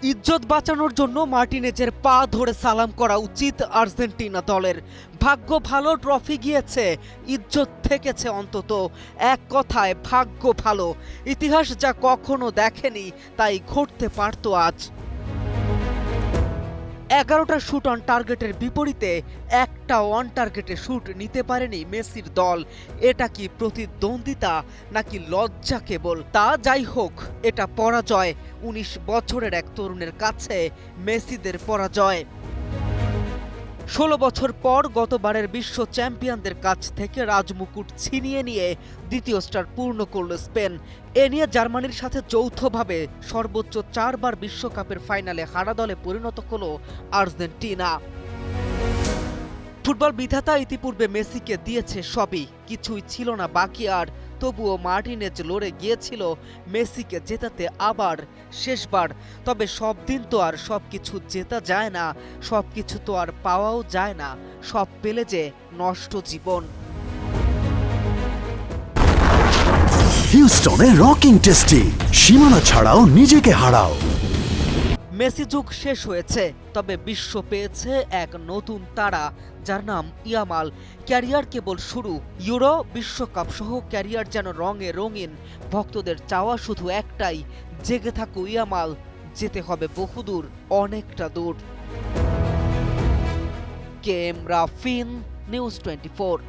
ইজ্জত বাঁচানোর জন্য মার্টিনেজের পা ধরে সালাম করা উচিত আর্জেন্টিনা দলের। ভাগ্য ভালো, ট্রফি গিয়েছে, ইজ্জত থেকেছে অন্তত। এক কথায় ভাগ্য ভালো। ইতিহাস যা কখনো দেখেনি তাই ঘটতে পারত আজ। 11টা শুট অন টার্গেটের বিপরীতে একটা অন টার্গেটে শুট নিতে পারেনি মেসির দল। এটা কি প্রতিদ্বন্দ্বিতা নাকি লজ্জা কেবল? তা যাই হোক, এটা পরাজয়। 19 বছরের এক তরুণের কাছে মেসিদের পরাজয়। 16 বছর পর গতবারের বিশ্ব চ্যাম্পিয়নদের কাছ থেকে রাজমুকুট ছিনিয়ে নিয়ে দ্বিতীয় স্টার পূর্ণ করল স্পেন। এ নিয়ে জার্মানির সাথে যৌথভাবে সর্বোচ্চ 4 বার বিশ্বকাপের ফাইনালে হারা দলে পরিণত হল আর্জেন্টিনা। ফুটবল বিধাতা ইতিপূর্বে মেসিকে দিয়েছে সবই, কিছুই ছিল না বাকি আর। তবুও মার্টিনেজ লড়ে গিয়েছিল মেসিকে জেতাতে আবার শেষবার। তবে সব দিন তো আর সবকিছু জেতা যায় না, সবকিছু তো আর পাওয়াও যায় না। সব পেলে যে নষ্ট জীবন। হিউস্টনে রকিং টেস্টি, সীমানা ছাড়াও নিজেকে হারাও। মেসি যুগ শেষ হয়েছে, তবে বিশ্ব পেয়েছে এক নতুন তারা, যার নাম ইয়ামাল। ক্যারিয়ার কেবল শুরু। ইউরো, বিশ্বকাপ সহ ক্যারিয়ার যেন রঙে রঙিন। ভক্তদের চাওয়া শুধু একটাই, জেগে থাকো ইয়ামাল, যেতে হবে বহুদূর, অনেকটা দূর। K M Rafin, news 24।